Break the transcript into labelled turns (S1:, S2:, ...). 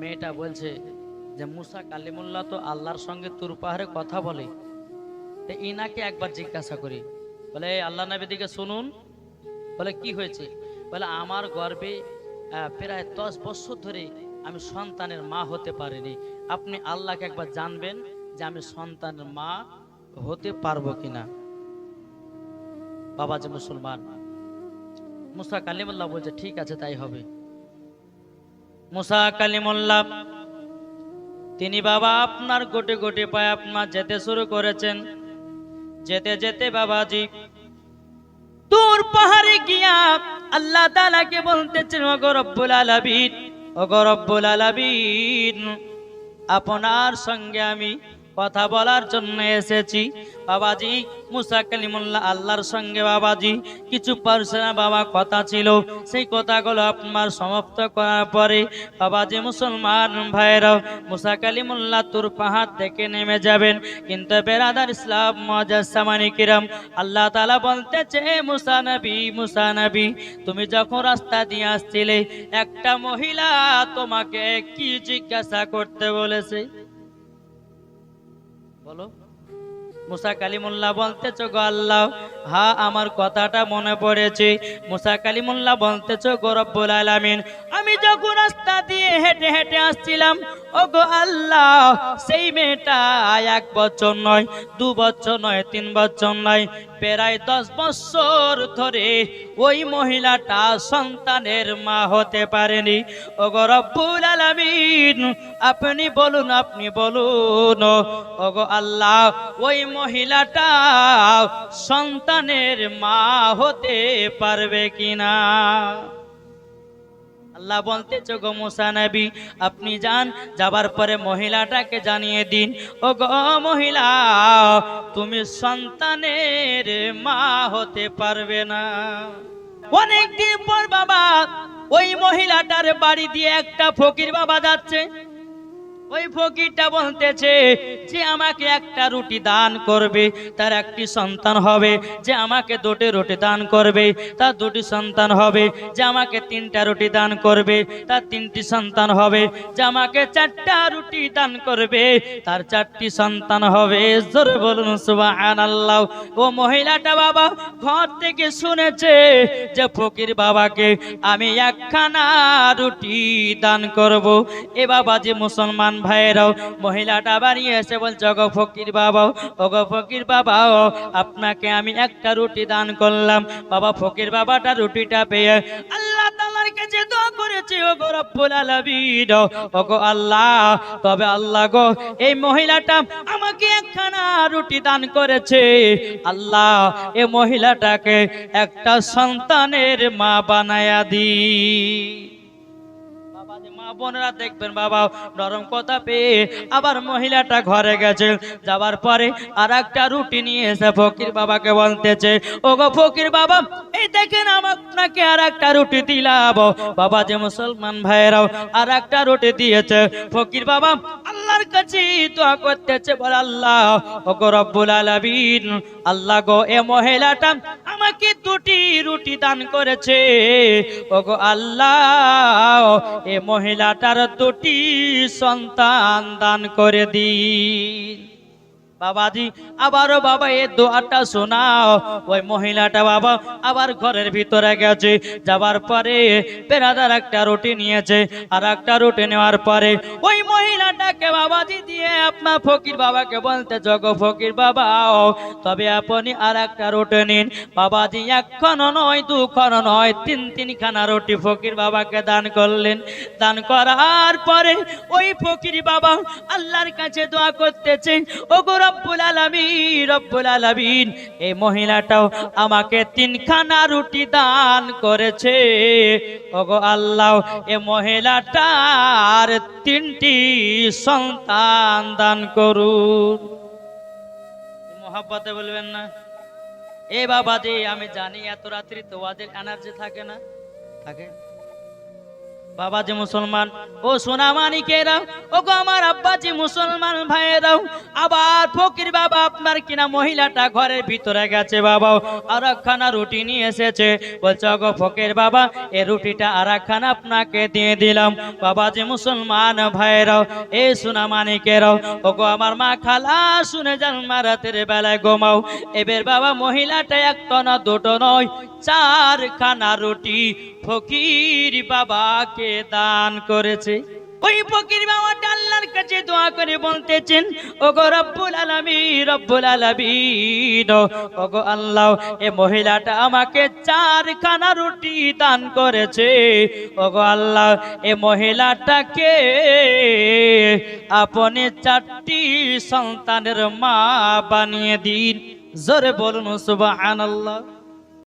S1: মেয়েটা বলছে যে মুসা কালিমুল্লাহ তো আল্লাহর সঙ্গে তুর পাহাড়ে কথা বলে, তো ইনাকে একবার জিজ্ঞাসা করি। বলে আল্লাহ নবী দিকে শুনুন। বলে কি হয়েছে? বলে আমার গর্ভে প্রায় 10 বছর ধরে আমি সন্তানের মা হতে পারিনি। আপনি আল্লাহকে একবার জানবেন যে আমি সন্তানের মা হতে পারবো কিনা। বাবা যে মুসলমান, মুসা কালিমুল্লাহ বলছে ঠিক আছে তাই হবে। মুসা কালিমুল্লাহ তিনি বাবা আপনার গোটে গোটে পায়ে আপনার যেতে শুরু করেছেন। যেতে যেতে বাবাজি তুর পাহাড়ে গিয়া আল্লাহ তাআলাকে বলতেছেন, ওগো রব্বুল আলামিন, ওগো রব্বুল আলামিন, আপনার সঙ্গে আমি কথা বলার জন্য এসেছি। বাবাজি মুসা কালিমুল্লাহ আল্লাহর সঙ্গে বাবাজি কিছু পার্সোনাল বাবা কথা ছিল, সেই কথাগুলো আপনার সমাপ্ত করার পরে বাবাজি মুসলমান ভাইরাও মুসা কালিমুল্লাহ তুর পাহাড় থেকে নেমে যাবেন। কিন্তু বেরাদার ইসলাম মুআজ্জাসামানি কিরাম, আল্লাহ তাআলা বলতেছে মুসা নবী, মুসা নবী, তুমি যখন রাস্তা দিয়ে আসছিলে একটা মহিলা তোমাকে কি জিজ্ঞাসা করতে বলেছে? বলো। মুসা কালিমুল্লাহ বলতেছো গো আল্লাহ, হ্যাঁ আমার কথাটা মনে পড়েছে। মুসা কালিমুল্লাহ বলতেছো গো রব্বুল আলামিন, আমি যখন রাস্তা দিয়ে হেঁটে হেঁটে আসছিলাম ও গো আল্লাহ, সেই মেয়েটা 1 বছর নয়, 2 বছর নয়, 3 বছর নয়, প্রায় 10 বছর ধরে ওই মহিলাটা সন্তানের মা হতে পারেনি। ও গো রব্বুল আলামিন, আপনি বলুন, আপনি বলুন ও গো আল্লাহ, ওই মহিলাটা সন্তানের মা হতে পারবে কিনা? আল্লাহ বলতেছে গো মুসা নবী, আপনি যান, যাবার পরে মহিলাটাকে জানিয়ে দিন, ও গো মহিলা, তুমি সন্তানের মা হতে পারবে না। অনেকদিন পর বাবা ওই মহিলাটার বাড়ি দিয়ে একটা ফকির বাবা যাচ্ছে। ওই ফকিরটা বলতেছে যে আমাকে একটা রুটি দান করবে, তার একটি সন্তান হবে। যে আমাকে 2টি রুটি দান করবে, তার 2টি সন্তান হবে। যে আমাকে 3টা রুটি দান করবে, তার 3টি সন্তান হবে। যে আমাকে 4টা রুটি দান করবে, তার 4টি সন্তান হবে। জোরে বলুন সুবহানাল্লাহ। ও মহিলাটা বাবা ঘর থেকে শুনেছে যে ফকির বাবাকে আমি একখানা রুটি দান করব। এ বাবা যে মুসলমান ভাইরাও, মহিলাটা বাড়িয়ে এসে বলছে, ওগো ফকির বাবা, ওগো ফকির বাবা, আপনাকে আমি একটা রুটি দান করলাম। বাবা ফকির বাবাটা রুটিটা পেয়ে আল্লাহ তাআলার কাছে দোয়া করেছে, ওগো রব্বুল আলামিন, ওগো আল্লাহ, তবে আল্লাহ গো, এই মহিলাটা আমাকে একখানা রুটি দান করেছে, আল্লাহ এই মহিলাটাকে একটা সন্তানের মা বানায়া দি। মা বোনেরা দেখবেন বাবা নরম কথা পেয়ে আবার মহিলাটা ঘরে গেছে। যাবার পরে আর একটা রুটি নিয়ে এসে ফকির বাবাকে বলতেছে, ওগো ফকির বাবা, এই দেখেন আপনাকে আর একটা রুটি দিলাম। বাবা যে মুসলমান ভাইরাও আর একটা রুটি দিয়েছে। ফকির বাবা আল্লাহর কাছে দোয়া করতেছে, বল আল্লাহ, ওগো রব্বুল আলামিন, আল্লাহ গো, এ মহিলাটা আমাকে 2টি রুটি দান করেছে, ওগো আল্লাহ, এ মহিলাটার 2টি সন্তান দান করে দিন। বাবাজি আবারও বাবা এই দোয়াটা শোনাও। ওই মহিলাটা বাবা আবার ঘরের ভিতরে গেছে। যাবার পরে পেরাদার একটা রুটি নিয়েছে। আর একটা রুটি নেওয়ার পরে ওই মহিলাটাকে বাবাজি দিয়ে আপনার ফকির বাবাকে বলতে, জগো ফকির বাবা, তবে আপনি আর একটা রুটি নিন। বাবাজি একখানা নয়, 2খানা নয়, 3খানা রুটি ফকির বাবাকে দান করলেন। দান করার পরে ওই ফকির বাবা আল্লাহর কাছে দোয়া করতেছে, ওগো রব্বুল আলামিন, রব্বুল আলামিন, এই মহিলাটাও আমাকে 3খানা রুটি দান করেছে, ওগো আল্লাহ, এই মহিলাটার 3টি সন্তান দান করুন। মোহাব্বতে বলবেন না? এ বাবা যে আমি জানি এত রাত্রি তোমাদের এনার্জি থাকে না, থাকে বাবাজি মুসলমান ও সোনা মানিকেরা, ও গো আমার আব্বাজি মুসলমান ভাইয়েরাও, আবার ফকির বাবা আপনার কিনা মহিলাটা ঘরের ভিতরে গেছে বাবা, আর একখানা রুটি নিয়ে এসেছে। বলছে গো ফকির বাবা, এই রুটিটা আর একখানা আপনাকে দিয়ে দিলাম। বাবাজি মুসলমান ভাইয়েরাও, এই সোনা মানিকেরাও, ও গো আমার মা খালা শুনে যান, মা রাতের বেলায় ঘুমাও। এবার বাবা মহিলাটা একটা না দুটো নয়, 4খানা রুটি ফকির বাবাকে দান করেছে। ওই ফকির বাবাটা আল্লাহর কাছে দোয়া করে বলতেছেন, ওগো রব্বুল আলামিন, রব্বুল আলামিন, ওগো আল্লাহ, এ মহিলাটা আমাকে 4খানা রুটি দান করেছে। ওগো আল্লাহ, এ মহিলাটাকে আপনি 4টি সন্তানের মা বানিয়ে দিন। জোরে বলুন সুবহানাল্লাহ।